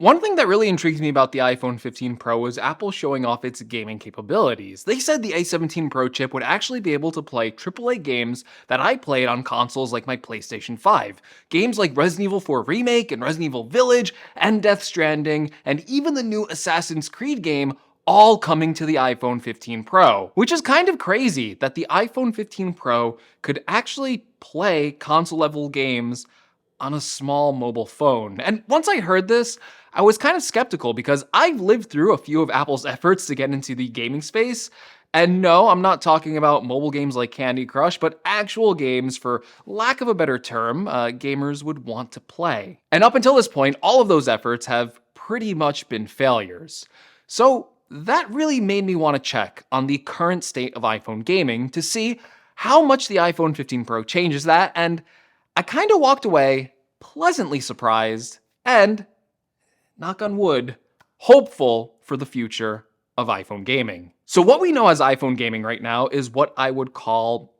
One thing that really intrigues me about the iPhone 15 Pro is Apple showing off its gaming capabilities. They said the A17 Pro chip would actually be able to play AAA games that I played on consoles like my PlayStation 5. Games like Resident Evil 4 Remake and Resident Evil Village and Death Stranding and even the new Assassin's Creed game all coming to the iPhone 15 Pro, which is kind of crazy that the iPhone 15 Pro could actually play console level games on a small mobile phone. And once I heard this, I was kind of skeptical because I've lived through a few of Apple's efforts to get into the gaming space. And no, I'm not talking about mobile games like Candy Crush, but actual games, for lack of a better term, gamers would want to play. And up until this point, all of those efforts have pretty much been failures. So that really made me want to check on the current state of iPhone gaming to see how much the iPhone 15 Pro changes that, and I kind of walked away pleasantly surprised and, knock on wood, hopeful for the future of iPhone gaming. So what we know as iPhone gaming right now is what I would call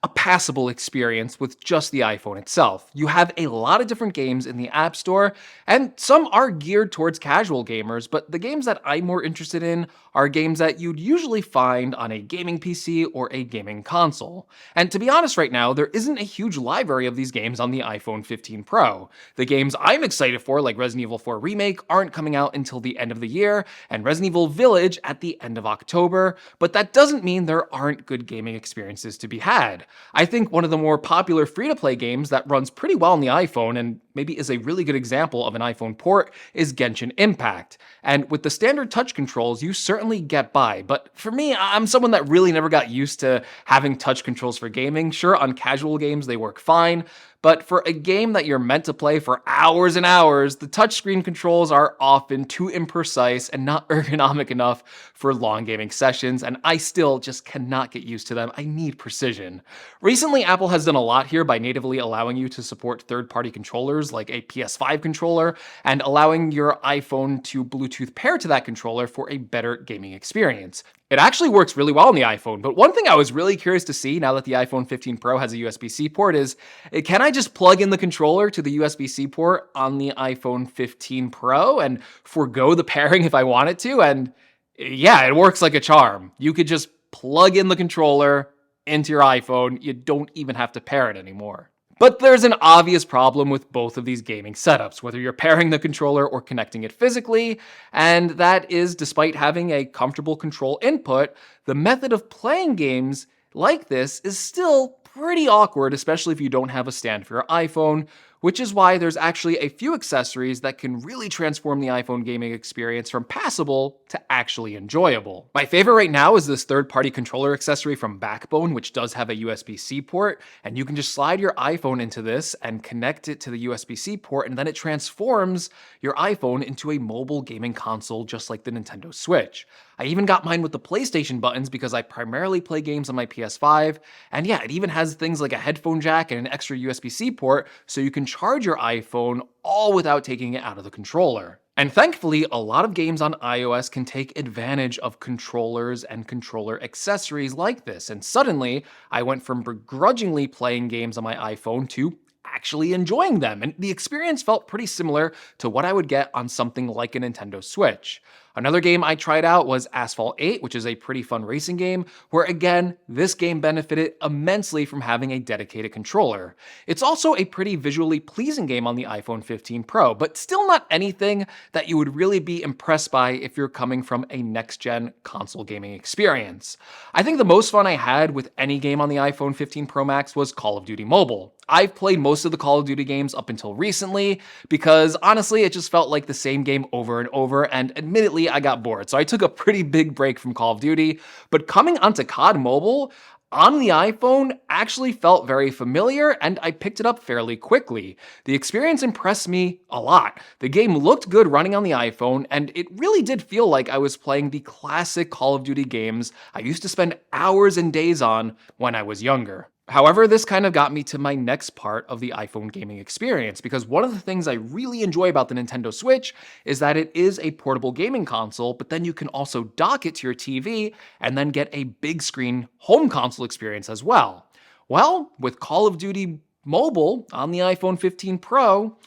a passable experience with just the iPhone itself. You have a lot of different games in the App Store, and some are geared towards casual gamers, but the games that I'm more interested in are games that you'd usually find on a gaming PC or a gaming console. And to be honest right now, there isn't a huge library of these games on the iPhone 15 Pro. The games I'm excited for, like Resident Evil 4 Remake, aren't coming out until the end of the year, and Resident Evil Village at the end of October, but that doesn't mean there aren't good gaming experiences to be had. I think one of the more popular free-to-play games that runs pretty well on the iPhone and maybe is a really good example of an iPhone port is Genshin Impact. And with the standard touch controls, you certainly get by. But for me, I'm someone that really never got used to having touch controls for gaming. Sure, on casual games, they work fine, but for a game that you're meant to play for hours and hours, the touchscreen controls are often too imprecise and not ergonomic enough for long gaming sessions, and I still just cannot get used to them. I need precision. Recently, Apple has done a lot here by natively allowing you to support third-party controllers like a PS5 controller and allowing your iPhone to Bluetooth pair to that controller for a better gaming experience. It actually works really well on the iPhone, but one thing I was really curious to see now that the iPhone 15 Pro has a USB-C port is, can I just plug in the controller to the USB-C port on the iPhone 15 Pro and forego the pairing if I wanted to? And yeah, it works like a charm. You could just plug in the controller into your iPhone. You don't even have to pair it anymore. But there's an obvious problem with both of these gaming setups, whether you're pairing the controller or connecting it physically, and that is, despite having a comfortable control input, the method of playing games like this is still pretty awkward, especially if you don't have a stand for your iPhone, which is why there's actually a few accessories that can really transform the iPhone gaming experience from passable to actually enjoyable. My favorite right now is this third-party controller accessory from Backbone, which does have a USB-C port, and you can just slide your iPhone into this and connect it to the USB-C port, and then it transforms your iPhone into a mobile gaming console just like the Nintendo Switch. I even got mine with the PlayStation buttons because I primarily play games on my PS5, and yeah, it even has things like a headphone jack and an extra USB-C port, so you can charge your iPhone all without taking it out of the controller. And thankfully, a lot of games on iOS can take advantage of controllers and controller accessories like this, and suddenly, I went from begrudgingly playing games on my iPhone to actually enjoying them, and the experience felt pretty similar to what I would get on something like a Nintendo Switch. Another game I tried out was Asphalt 8, which is a pretty fun racing game, where again, this game benefited immensely from having a dedicated controller. It's also a pretty visually pleasing game on the iPhone 15 Pro, but still not anything that you would really be impressed by if you're coming from a next-gen console gaming experience. I think the most fun I had with any game on the iPhone 15 Pro Max was Call of Duty Mobile. I've played most of the Call of Duty games up until recently because honestly, it just felt like the same game over and over, and admittedly, I got bored. So I took a pretty big break from Call of Duty, but coming onto COD Mobile on the iPhone actually felt very familiar, and I picked it up fairly quickly. The experience impressed me a lot. The game looked good running on the iPhone, and it really did feel like I was playing the classic Call of Duty games I used to spend hours and days on when I was younger. However, this kind of got me to my next part of the iPhone gaming experience, because one of the things I really enjoy about the Nintendo Switch is that it is a portable gaming console, but then you can also dock it to your TV and then get a big screen home console experience as well. Well, with Call of Duty Mobile on the iPhone 15 Pro,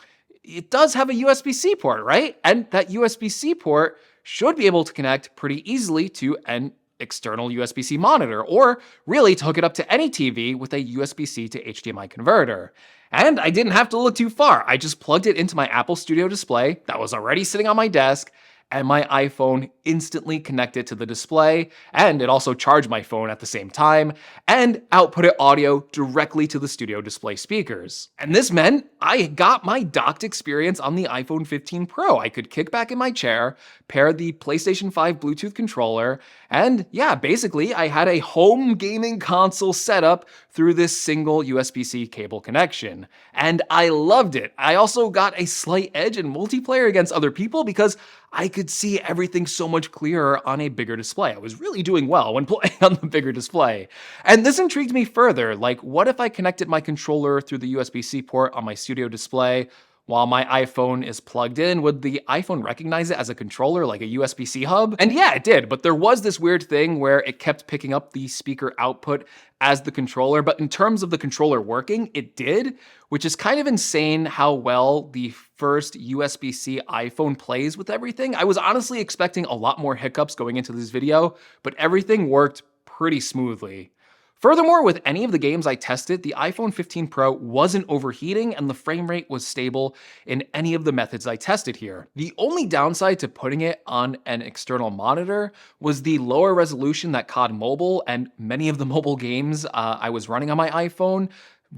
it does have a USB-C port, right? And that USB-C port should be able to connect pretty easily to an external USB-C monitor, or really to hook it up to any TV with a USB-C to HDMI converter. And I didn't have to look too far. I just plugged it into my Apple Studio display that was already sitting on my desk, and my iPhone instantly connected to the display, and it also charged my phone at the same time, and outputted audio directly to the studio display speakers. And this meant I got my docked experience on the iPhone 15 Pro. I could kick back in my chair, pair the PlayStation 5 Bluetooth controller, and yeah, basically I had a home gaming console setup through this single USB-C cable connection. And I loved it. I also got a slight edge in multiplayer against other people because I could see everything so much clearer on a bigger display. I was really doing well when playing on the bigger display. And this intrigued me further, like what if I connected my controller through the USB-C port on my studio display while my iPhone is plugged in? Would the iPhone recognize it as a controller, like a USB-C hub? And yeah, it did, but there was this weird thing where it kept picking up the speaker output as the controller, but in terms of the controller working, it did, which is kind of insane how well the first USB-C iPhone plays with everything. I was honestly expecting a lot more hiccups going into this video, but everything worked pretty smoothly. Furthermore, with any of the games I tested, the iPhone 15 Pro wasn't overheating and the frame rate was stable in any of the methods I tested here. The only downside to putting it on an external monitor was the lower resolution that COD Mobile and many of the mobile games I was running on my iPhone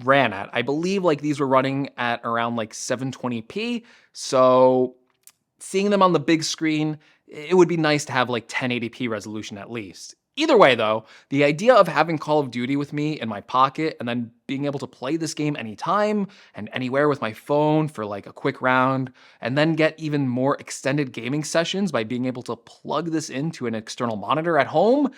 ran at. I believe like these were running at around like 720p, so seeing them on the big screen, it would be nice to have like 1080p resolution at least. Either way though, the idea of having Call of Duty with me in my pocket and then being able to play this game anytime and anywhere with my phone for like a quick round, and then get even more extended gaming sessions by being able to plug this into an external monitor at home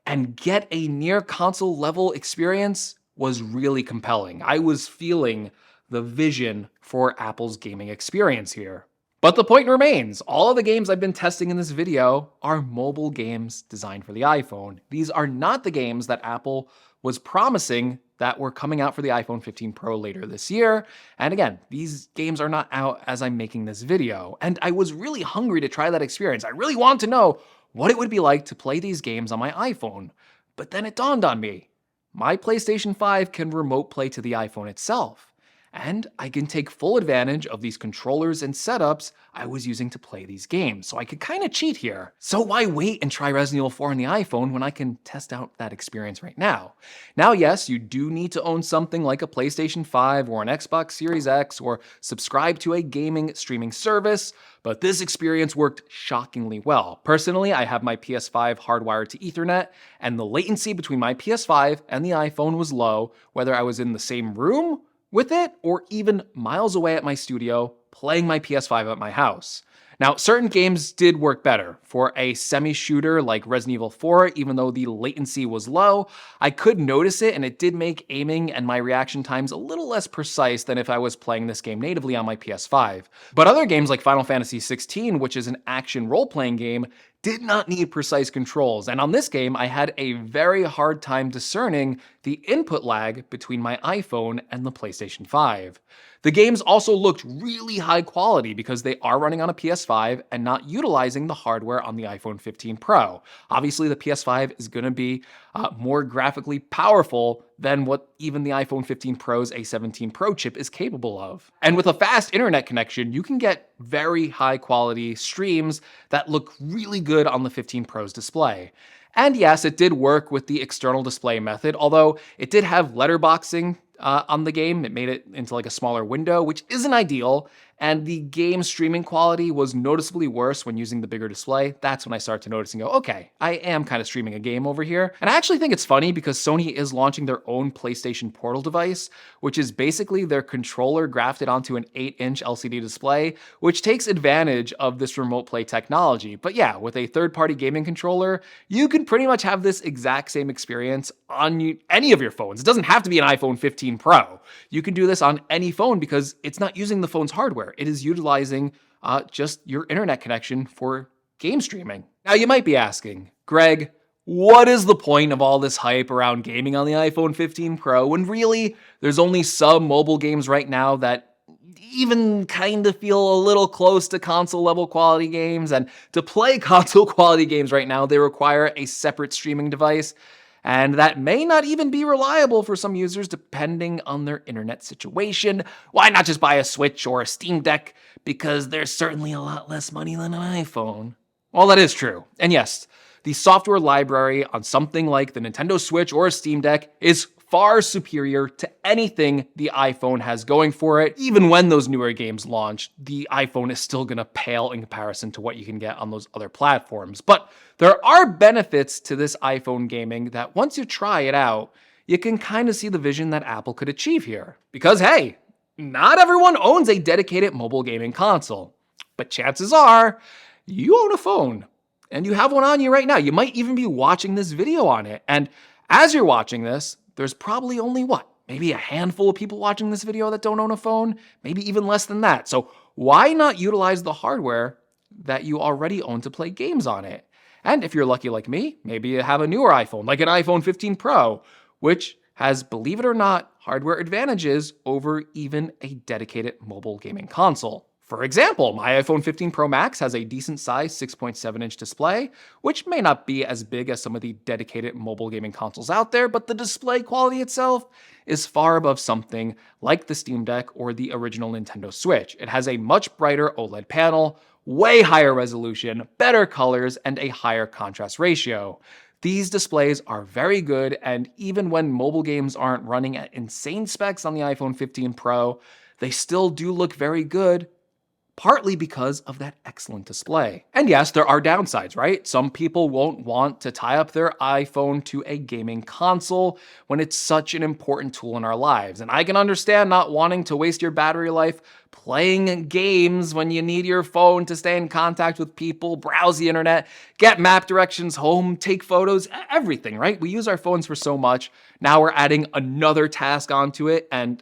and get a near console level experience was really compelling. I was feeling the vision for Apple's gaming experience here. But the point remains, all of the games I've been testing in this video are mobile games designed for the iPhone. These are not the games that Apple was promising that were coming out for the iPhone 15 Pro later this year. And again, these games are not out as I'm making this video. And I was really hungry to try that experience. I really want to know what it would be like to play these games on my iPhone. But then it dawned on me, my PlayStation 5 can remote play to the iPhone itself. And I can take full advantage of these controllers and setups I was using to play these games, so I could kind of cheat here. So why wait and try Resident Evil 4 on the iPhone when I can test out that experience right now? Now, yes, you do need to own something like a PlayStation 5 or an Xbox Series X or subscribe to a gaming streaming service, but this experience worked shockingly well. Personally, I have my PS5 hardwired to Ethernet, and the latency between my PS5 and the iPhone was low, whether I was in the same room with it or even miles away at my studio playing my PS5 at my house. Now, certain games did work better. For a semi-shooter like Resident Evil 4, even though the latency was low, I could notice it and it did make aiming and my reaction times a little less precise than if I was playing this game natively on my PS5. But other games like Final Fantasy XVI, which is an action role-playing game, did not need precise controls, and on this game I had a very hard time discerning the input lag between my iPhone and the PlayStation 5. The games also looked really high quality because they are running on a PS5 and not utilizing the hardware on the iPhone 15 Pro. Obviously the PS5 is going to be more graphically powerful than what even the iPhone 15 Pro's A17 Pro chip is capable of. And with a fast internet connection, you can get very high quality streams that look really good on the 15 Pro's display. And yes, it did work with the external display method, although it did have letterboxing on the game. It made it into like a smaller window, which isn't ideal, and the game streaming quality was noticeably worse when using the bigger display. That's when I started to notice and go, okay, I am kind of streaming a game over here. And I actually think it's funny because Sony is launching their own PlayStation Portal device, which is basically their controller grafted onto an 8-inch LCD display, which takes advantage of this remote play technology. But yeah, with a third-party gaming controller, you can pretty much have this exact same experience on any of your phones. It doesn't have to be an iPhone 15 Pro. You can do this on any phone because it's not using the phone's hardware. It is utilizing just your internet connection for game streaming. Now you might be asking, Greg, what is the point of all this hype around gaming on the iPhone 15 Pro when really there's only some mobile games right now that even kind of feel a little close to console level quality games. And to play console quality games right now, they require a separate streaming device. And that may not even be reliable for some users depending on their internet situation. Why not just buy a Switch or a Steam Deck? Because there's certainly a lot less money than an iPhone. Well, that is true. And yes, the software library on something like the Nintendo Switch or a Steam Deck is far superior to anything the iPhone has going for it. Even when those newer games launch, the iPhone is still gonna pale in comparison to what you can get on those other platforms. But there are benefits to this iPhone gaming that once you try it out, you can kind of see the vision that Apple could achieve here. Because hey, not everyone owns a dedicated mobile gaming console, but chances are you own a phone and you have one on you right now. You might even be watching this video on it. And as you're watching this, there's probably only maybe a handful of people watching this video that don't own a phone, maybe even less than that. So why not utilize the hardware that you already own to play games on it? And if you're lucky like me, maybe you have a newer iPhone, like an iPhone 15 Pro, which has, believe it or not, hardware advantages over even a dedicated mobile gaming console. For example, my iPhone 15 Pro Max has a decent sized 6.7-inch display, which may not be as big as some of the dedicated mobile gaming consoles out there, but the display quality itself is far above something like the Steam Deck or the original Nintendo Switch. It has a much brighter OLED panel, way higher resolution, better colors, and a higher contrast ratio. These displays are very good, and even when mobile games aren't running at insane specs on the iPhone 15 Pro, they still do look very good, partly because of that excellent display. And yes, there are downsides, right? Some people won't want to tie up their iPhone to a gaming console when it's such an important tool in our lives. And I can understand not wanting to waste your battery life playing games when you need your phone to stay in contact with people, browse the internet, get map directions home, take photos, everything, right? We use our phones for so much. Now we're adding another task onto it, and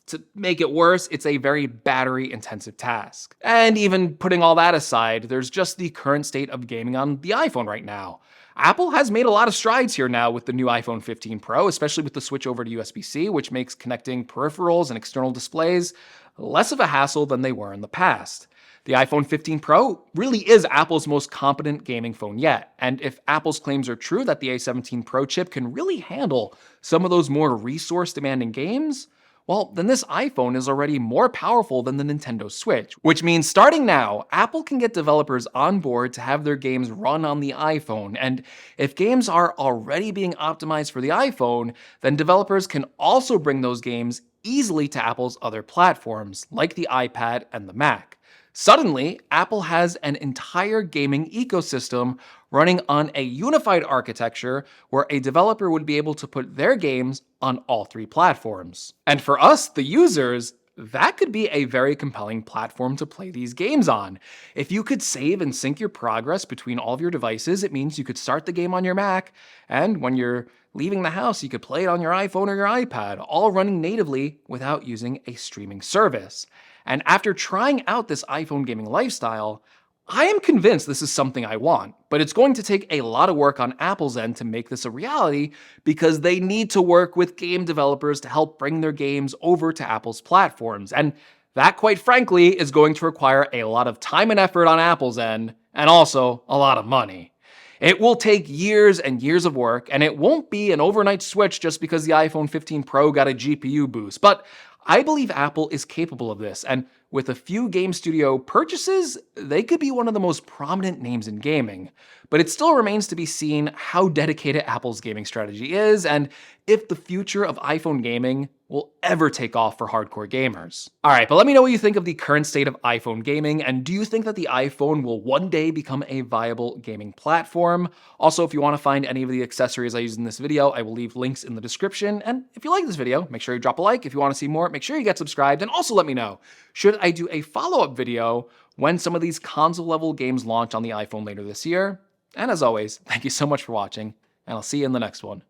to make it worse, it's a very battery-intensive task. And even putting all that aside, there's just the current state of gaming on the iPhone right now. Apple has made a lot of strides here now with the new iPhone 15 Pro, especially with the switch over to USB-C, which makes connecting peripherals and external displays less of a hassle than they were in the past. The iPhone 15 Pro really is Apple's most competent gaming phone yet, and if Apple's claims are true that the A17 Pro chip can really handle some of those more resource-demanding games, well, then this iPhone is already more powerful than the Nintendo Switch, which means starting now, Apple can get developers on board to have their games run on the iPhone. And if games are already being optimized for the iPhone, then developers can also bring those games easily to Apple's other platforms, like the iPad and the Mac. Suddenly, Apple has an entire gaming ecosystem running on a unified architecture where a developer would be able to put their games on all three platforms. And for us, the users, that could be a very compelling platform to play these games on. If you could save and sync your progress between all of your devices, it means you could start the game on your Mac, and when you're leaving the house, you could play it on your iPhone or your iPad, all running natively without using a streaming service. And after trying out this iPhone gaming lifestyle, I am convinced this is something I want, but it's going to take a lot of work on Apple's end to make this a reality because they need to work with game developers to help bring their games over to Apple's platforms. And that, quite frankly, is going to require a lot of time and effort on Apple's end, and also a lot of money. It will take years and years of work, and it won't be an overnight switch just because the iPhone 15 Pro got a GPU boost, but I believe Apple is capable of this, and with a few game studio purchases, they could be one of the most prominent names in gaming. But it still remains to be seen how dedicated Apple's gaming strategy is, and if the future of iPhone gaming will ever take off for hardcore gamers. Alright, but let me know what you think of the current state of iPhone gaming, and do you think that the iPhone will one day become a viable gaming platform? Also, if you want to find any of the accessories I used in this video, I will leave links in the description, and if you like this video, make sure you drop a like. If you want to see more, make sure you get subscribed, and also let me know, should I do a follow-up video when some of these console-level games launch on the iPhone later this year? And as always, thank you so much for watching, and I'll see you in the next one.